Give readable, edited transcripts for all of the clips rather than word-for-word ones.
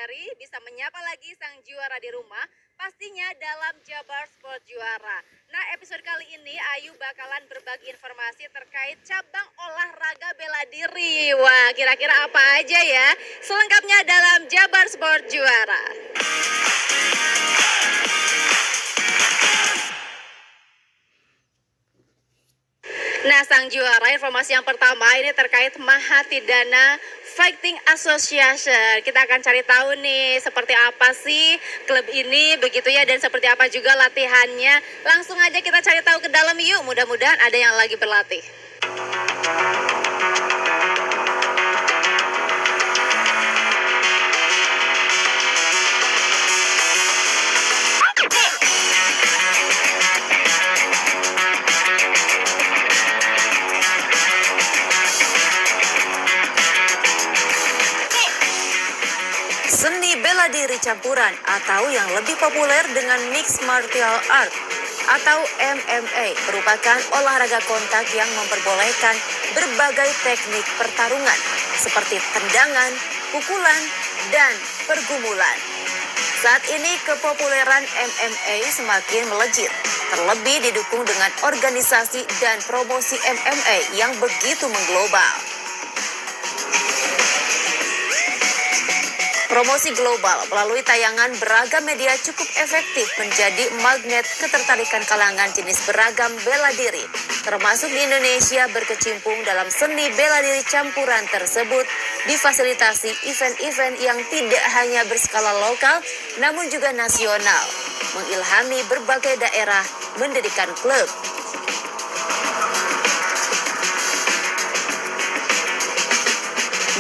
Bidadari bisa menyapa lagi sang juara di rumah, pastinya dalam Jabar Sport Juara. Nah, episode kali ini Ayu bakalan berbagi informasi terkait cabang olahraga bela diri. Wah, kira-kira apa aja ya? Selengkapnya dalam Jabar Sport Juara. Nah, sang juara, informasi yang pertama ini terkait Mahatidana Fighting Association. Kita akan cari tahu nih seperti apa sih klub ini begitu ya, dan seperti apa juga latihannya. Langsung aja kita cari tahu ke dalam yuk, mudah-mudahan ada yang lagi berlatih. Seni bela diri campuran atau yang lebih populer dengan Mixed Martial Art atau MMA merupakan olahraga kontak yang memperbolehkan berbagai teknik pertarungan seperti tendangan, pukulan, dan pergumulan. Saat ini kepopuleran MMA semakin melejit, terlebih didukung dengan organisasi dan promosi MMA yang begitu mengglobal. Promosi global melalui tayangan beragam media cukup efektif menjadi magnet ketertarikan kalangan jenis beragam bela diri, termasuk di Indonesia berkecimpung dalam seni bela diri campuran tersebut difasilitasi event-event yang tidak hanya berskala lokal namun juga nasional, mengilhami berbagai daerah mendirikan klub.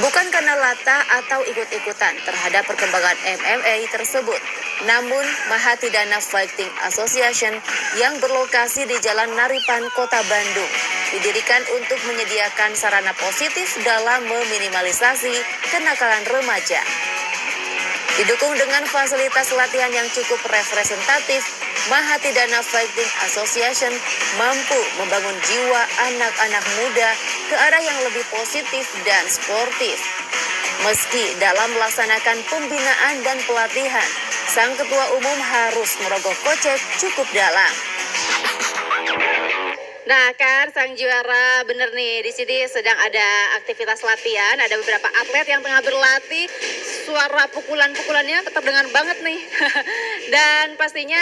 Bukan karena latah atau ikut-ikutan terhadap perkembangan MMA tersebut, namun Mahatidana Fighting Association yang berlokasi di Jalan Naripan, Kota Bandung, didirikan untuk menyediakan sarana positif dalam meminimalisasi kenakalan remaja. Didukung dengan fasilitas latihan yang cukup representatif, Mahatidana Fighting Association mampu membangun jiwa anak-anak muda ke arah yang lebih positif dan sportif. Meski dalam melaksanakan pembinaan dan pelatihan, sang ketua umum harus merogoh kocek cukup dalam. Nah kan, sang juara bener nih, di sini sedang ada aktivitas latihan, ada beberapa atlet yang tengah berlatih. Suara pukulan-pukulannya tetap dengar banget nih. Dan pastinya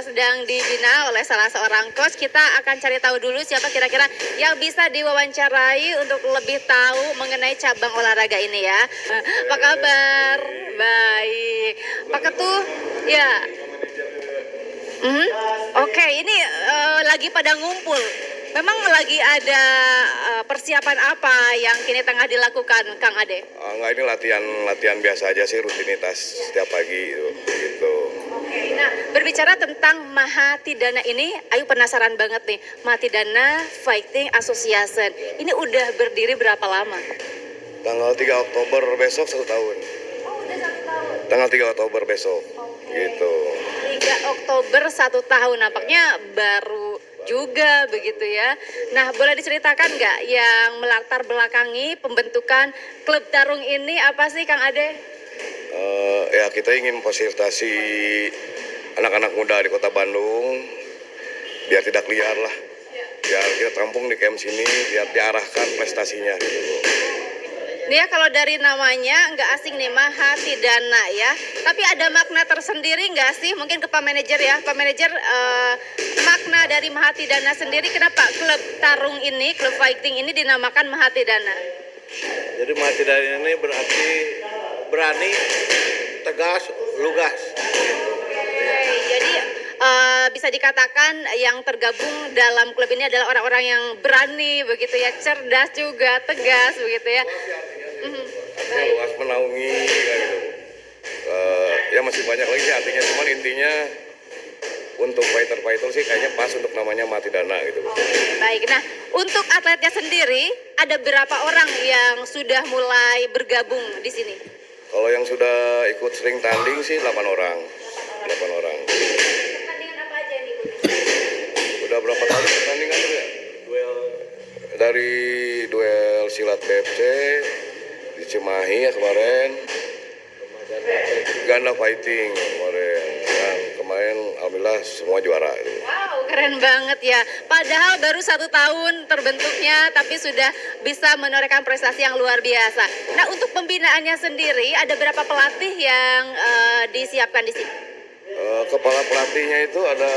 sedang dibina oleh salah seorang coach. Kita akan cari tahu dulu siapa kira-kira yang bisa diwawancarai untuk lebih tahu mengenai cabang olahraga ini ya. Apa kabar? Baik. Pak Ketuh, ya. Oke, ini lagi pada ngumpul. Memang lagi ada persiapan apa yang kini tengah dilakukan, Kang Ade? Enggak, ini latihan biasa aja sih, rutinitas setiap pagi gitu. Oke, nah berbicara tentang Mahatidana ini, Ayu penasaran banget nih. Mahatidana Fighting Association, ini udah berdiri berapa lama? Tanggal 3 Oktober besok 1 tahun. Oh, udah 1 tahun. Tanggal 3 Oktober besok. Gitu. 3 Oktober 1 tahun, nampaknya baru juga begitu ya. Nah, boleh diceritakan nggak yang melatar belakangi pembentukan klub tarung ini apa sih, Kang Ade? Ya kita ingin fasilitasi anak-anak muda di Kota Bandung biar tidak liar lah. Biar kita tampung di camp sini, biar diarahkan prestasinya gitu. Nih ya, kalau dari namanya nggak asing nih, Mahatidana ya. Tapi ada makna tersendiri nggak sih? Mungkin ke Pak Manajer ya. Pak Manajer, makna dari Mahatidana sendiri, kenapa klub tarung ini, klub fighting ini dinamakan Mahatidana? Jadi Mahatidana ini berarti berani, tegas, lugas. Jadi bisa dikatakan yang tergabung dalam klub ini adalah orang-orang yang berani begitu ya, cerdas juga, tegas begitu ya. Luas menaungi gitu. Ya masih banyak lagi sih artinya, cuman intinya untuk fighter sih kayaknya pas untuk namanya Mahatidana gitu. Baik, nah untuk atletnya sendiri ada berapa orang yang sudah mulai bergabung di sini? Kalau yang sudah ikut sering tanding sih 8 orang. 8 orang. Pertandingan apa aja yang diikuti? Udah berapa kali pertandingan tuh ya? Dari duel silat PFC di Cimahi ya kemarin, ganda fighting kemarin. Dan kemarin alhamdulillah semua juara. Wow, keren banget ya. Padahal baru 1 tahun terbentuknya, tapi sudah bisa menorehkan prestasi yang luar biasa. Nah, untuk pembinaannya sendiri, ada berapa pelatih yang disiapkan di sini? Kepala pelatihnya itu ada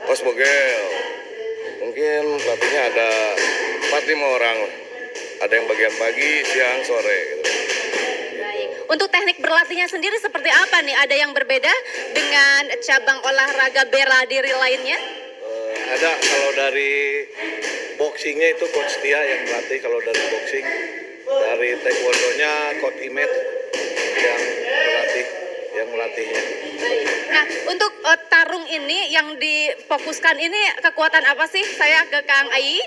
Coach Bogel. Mungkin pelatihnya ada 4-5 orang. Ada yang bagian pagi, siang, sore. Gitu. Baik. Untuk teknik berlatihnya sendiri seperti apa nih? Ada yang berbeda dengan cabang olahraga bela diri lainnya? Ada kalau dari boxingnya itu Coach Tia yang melatih, kalau dari boxing. Dari taekwondo-nya Coach Imet yang melatihnya. Nah, untuk tarung ini yang difokuskan ini kekuatan apa sih? Saya ke Kang Ai,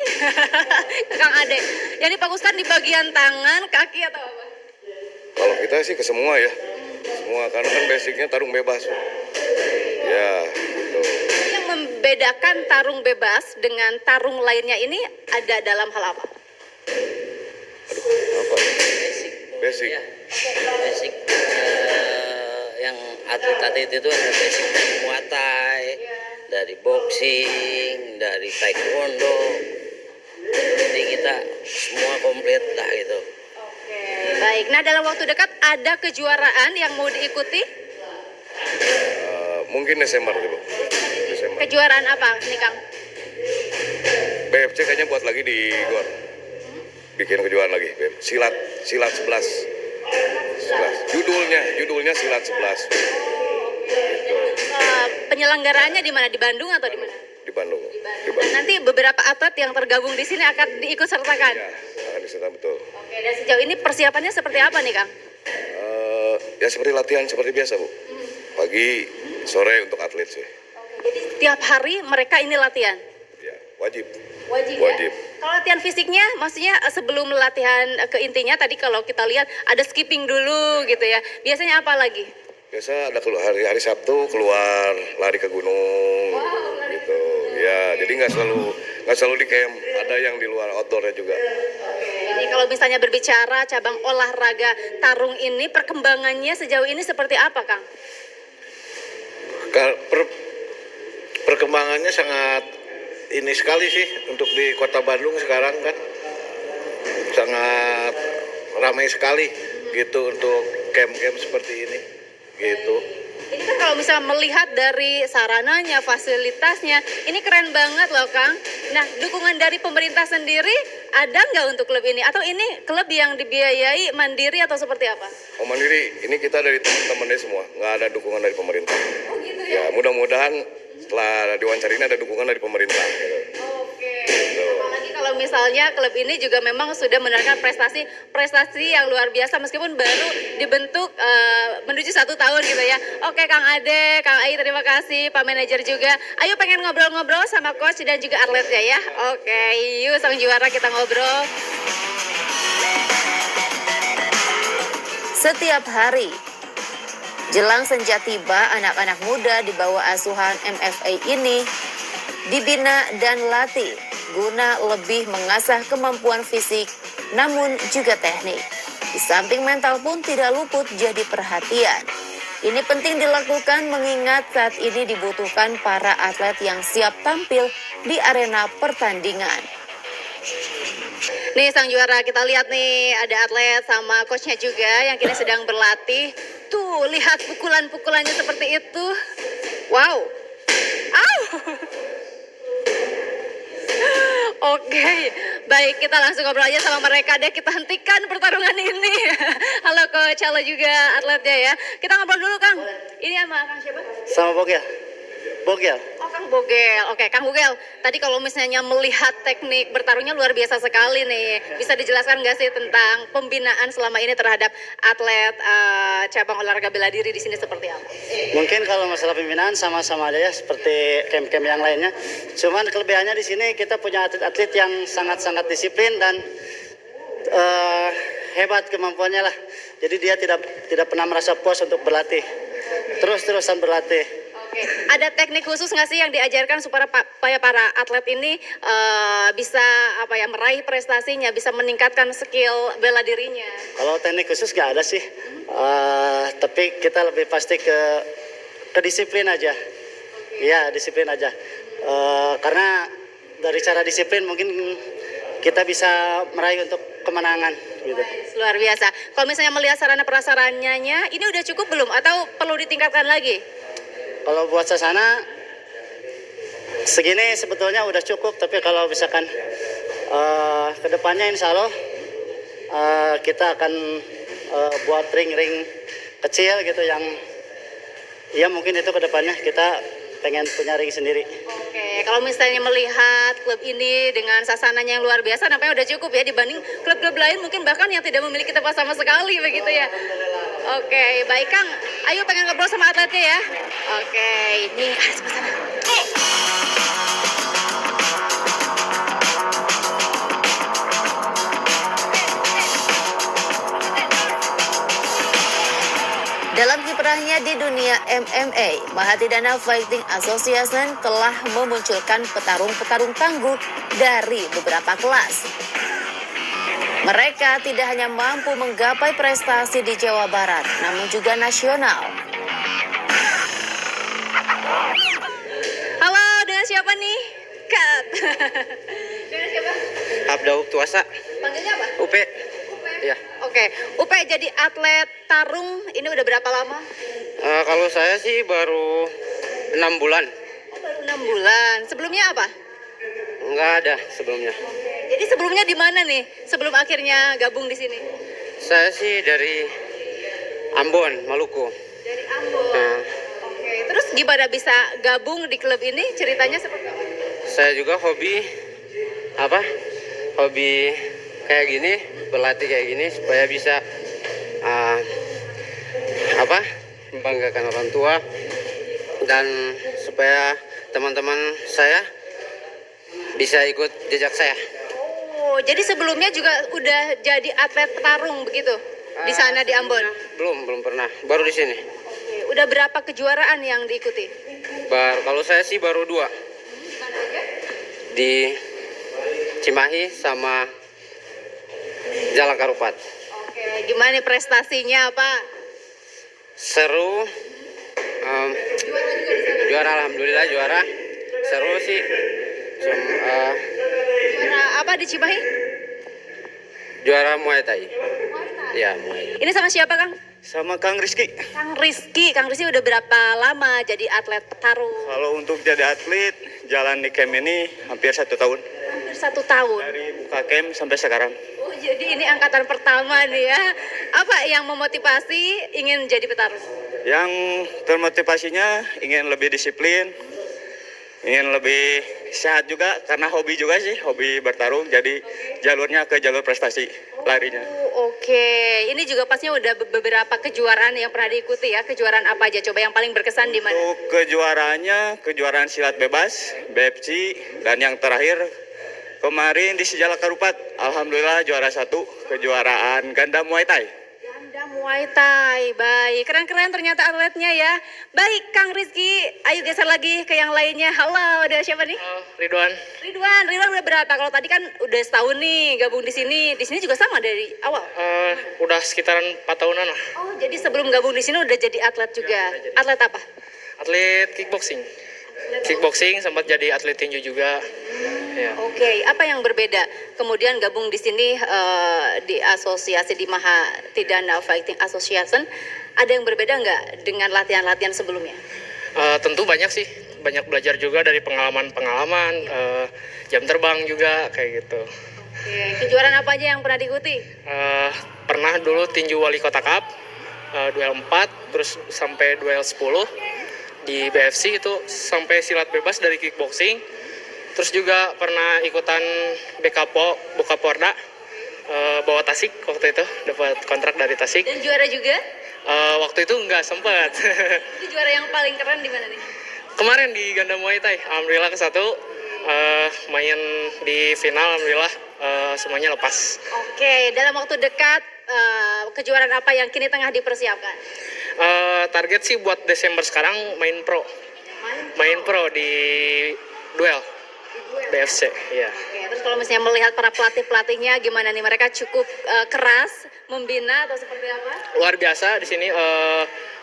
ke Kang Ade. Yang difokuskan di bagian tangan, kaki atau apa? Kalau kita sih ke semua ya. Semua, karena kan basicnya tarung bebas. Ya, gitu. Yang membedakan tarung bebas dengan tarung lainnya ini ada dalam hal apa? Apa? Basic. Ya, basic yang atlet-atlet itu ada basic dari Muay Thai, dari boxing, dari taekwondo. Jadi kita semua komplit lah gitu. Baik, nah dalam waktu dekat ada kejuaraan yang mau diikuti? Mungkin Desember gitu. Desember. Kejuaraan apa nih Kang? BFC kayaknya buat lagi di GOR. Bikin kejuaraan lagi. Silat 11. Judulnya Silat 11. Gitu. Penyelenggaranya di mana? Di Bandung atau di mana? Di Bandung. Dan nanti beberapa atlet yang tergabung di sini akan diikut sertakan. Ya, akan disertai betul. Oke, dan sejauh ini persiapannya seperti apa nih Kang? Ya seperti latihan seperti biasa Bu. Pagi, sore untuk atlet sih. Jadi tiap hari mereka ini latihan? Ya, wajib. Wajib. Ya? Kalau latihan fisiknya, maksudnya sebelum latihan ke intinya tadi kalau kita lihat ada skipping dulu gitu ya. Biasanya apa lagi? Biasa ada hari Sabtu keluar lari ke gunung. Gitu. Ya, jadi nggak selalu di camp. Ada yang di luar outdoornya juga. Jadi kalau misalnya berbicara cabang olahraga tarung ini perkembangannya sejauh ini seperti apa Kang? Perkembangannya sangat ini sekali sih untuk di Kota Bandung sekarang kan sangat ramai sekali gitu untuk camp-camp seperti ini gitu. Ini kan kalau misalnya melihat dari sarananya, fasilitasnya, ini keren banget loh Kang. Nah, dukungan dari pemerintah sendiri ada nggak untuk klub ini? Atau ini klub yang dibiayai mandiri atau seperti apa? Oh mandiri, ini kita dari teman-temannya semua, nggak ada dukungan dari pemerintah. Oh gitu Ya, mudah-mudahan setelah diwawancara ini ada dukungan dari pemerintah. Gitu. Oke. Apalagi kalau misalnya klub ini juga memang sudah menorehkan prestasi yang luar biasa meskipun baru dibentuk menuju 1 tahun gitu ya. Oke Kang Ade, Kang Ai terima kasih, Pak Manajer juga. Ayo pengen ngobrol-ngobrol sama coach dan juga atletnya ya. Oke, yuk sang juara kita ngobrol. Setiap hari jelang senja tiba, anak-anak muda di bawah asuhan MFA ini dibina dan latih guna lebih mengasah kemampuan fisik namun juga teknik. Di samping mental pun tidak luput jadi perhatian. Ini penting dilakukan mengingat saat ini dibutuhkan para atlet yang siap tampil di arena pertandingan. Nih sang juara, kita lihat nih ada atlet sama coachnya juga yang kini sedang berlatih. Tuh, lihat pukulan-pukulannya seperti itu. Wow. Au. Oke, baik kita langsung ngobrol aja sama mereka deh. Kita hentikan pertarungan ini. Halo coach, halo juga atletnya ya. Kita ngobrol dulu Kang. Ini sama Kang siapa? Sama Bogel. Oh Kang Bogel, oke Kang Bogel. Tadi kalau misalnya melihat teknik bertarungnya luar biasa sekali nih. Bisa dijelaskan nggak sih tentang pembinaan selama ini terhadap atlet cabang olahraga bela diri di sini seperti apa? Mungkin kalau masalah pembinaan sama-sama aja ya seperti camp-camp yang lainnya. Cuman kelebihannya di sini kita punya atlet-atlet yang sangat-sangat disiplin dan hebat kemampuannya lah. Jadi dia tidak pernah merasa puas untuk berlatih. Terus-terusan berlatih. Oke, ada teknik khusus nggak sih yang diajarkan supaya para atlet ini bisa apa ya meraih prestasinya, bisa meningkatkan skill bela dirinya? Kalau teknik khusus nggak ada sih, tapi kita lebih pasti ke disiplin aja. Iya, disiplin aja. Karena dari cara disiplin mungkin kita bisa meraih untuk kemenangan gitu. Luar biasa. Kalau misalnya melihat sarana prasarananya, ini udah cukup belum atau perlu ditingkatkan lagi? Kalau buat sasana segini sebetulnya udah cukup, tapi kalau misalkan kedepannya insya Allah kita akan buat ring-ring kecil gitu yang ya mungkin itu kedepannya kita pengen punya ring sendiri. Oke, kalau misalnya melihat klub ini dengan sasananya yang luar biasa, nampaknya udah cukup ya dibanding klub-klub lain mungkin bahkan yang tidak memiliki tempat sama sekali begitu ya. Oke, baik Kang. Ayo pengen ngobrol sama atletnya ya. Oke, ini sebelah sana. Dalam kiprahnya di dunia MMA, Mahatidana Fighting Association telah memunculkan petarung-petarung tangguh dari beberapa kelas. Mereka tidak hanya mampu menggapai prestasi di Jawa Barat, namun juga nasional. Halo, dengan siapa nih? Kat. Dengan siapa? Abdauk Tuasa, Panggilnya apa? UP. Iya. Oke, Upe jadi atlet tarung ini udah berapa lama? Kalau saya sih baru 6 bulan. Oh, baru 6 bulan. Sebelumnya apa? Nggak ada sebelumnya. Jadi sebelumnya di mana nih? Sebelum akhirnya gabung di sini? Saya sih dari Ambon, Maluku. Dari Ambon. Nah, Oke, terus gimana bisa gabung di klub ini? Ceritanya seperti apa? saya juga hobi kayak gini, berlatih kayak gini supaya bisa membanggakan orang tua dan supaya teman-teman saya bisa ikut jejak saya. Oh, jadi sebelumnya juga udah jadi atlet petarung begitu? Di sana di Ambon? Belum pernah, baru di sini. Oke, udah berapa kejuaraan yang diikuti? Kalau saya sih baru 2 di Cimahi sama Jalan Karupat. Oke, gimana nih prestasinya Pak? Seru, juara alhamdulillah juara. Seru sih. Juara apa di Cimahi? Juara Muay Thai. Ya, Muay. Ini sama siapa Kang? Sama Kang Rizky. Kang Rizky udah berapa lama jadi atlet petarung? Kalau untuk jadi atlet, jalan di camp ini hampir 1 tahun. Hampir 1 tahun. Dari buka camp sampai sekarang. Oh, jadi ini angkatan pertama nih ya. Apa yang memotivasi ingin jadi petarung? Yang termotivasinya ingin lebih disiplin, ingin lebih sehat juga, karena hobi juga sih, hobi bertarung. Jadi jalurnya ke jalur prestasi larinya. Oke, ini juga pastinya udah beberapa kejuaraan yang pernah diikuti ya. Kejuaraan apa aja? Coba yang paling berkesan di mana? Untuk kejuaraan silat bebas, BFC, dan yang terakhir kemarin di Sejala Karupat, alhamdulillah juara 1 kejuaraan ganda Muay Thai. Ganda Muay Thai, baik. Keren-keren ternyata atletnya ya. Baik, Kang Rizky, ayo geser lagi ke yang lainnya. Halo, ada siapa nih? Ridwan. Ridwan udah berapa? Kalau tadi kan udah setahun nih gabung di sini. Di sini juga sama dari awal. Udah sekitaran 4 tahunan lah. Oh, jadi sebelum gabung di sini udah jadi atlet juga. Atlet apa? Atlet kickboxing. Kickboxing sempat jadi atlet tinju juga. Ya. Oke, apa yang berbeda? Kemudian gabung di sini di asosiasi di Mahatidana Fighting Association. Ada yang berbeda nggak dengan latihan-latihan sebelumnya? Tentu banyak sih. Banyak belajar juga dari pengalaman-pengalaman, jam terbang juga kayak gitu. Oke, kejuaraan apa aja yang pernah diikuti? Pernah dulu tinju wali kota cup, duel 4, terus sampai duel 10. Di BFC itu sampai silat bebas dari kickboxing. Terus juga pernah ikutan Bokaporda, bawa Tasik waktu itu, dapat kontrak dari Tasik. Dan juara juga? Waktu itu nggak sempat. Itu juara yang paling keren di mana nih? Kemarin di ganda Muay Thai, alhamdulillah ke-1, main di final, alhamdulillah semuanya lepas. Oke, dalam waktu dekat kejuaraan apa yang kini tengah dipersiapkan? Target sih buat Desember sekarang main pro. main pro di duel BFC. Iya. Oke, terus kalau misalnya melihat para pelatihnya gimana nih? Mereka cukup keras membina atau seperti apa? Luar biasa di sini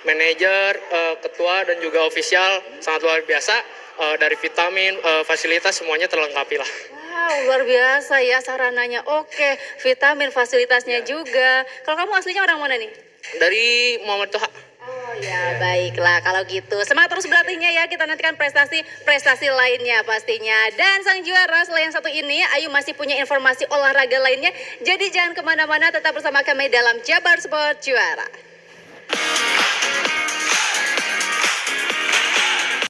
manajer, ketua dan juga ofisial sangat luar biasa. Dari vitamin, fasilitas semuanya terlengkapi lah. Wow, luar biasa ya sarananya. Oke, vitamin, fasilitasnya juga. Kalau kamu aslinya orang mana nih? Dari Muhammad Toha. Oh ya, baiklah kalau gitu. Semangat terus berlatihnya ya. Kita nantikan prestasi lainnya pastinya. Dan sang juara selain satu ini, Ayu masih punya informasi olahraga lainnya. Jadi jangan kemana-mana, tetap bersama kami dalam Jabar Sport Juara.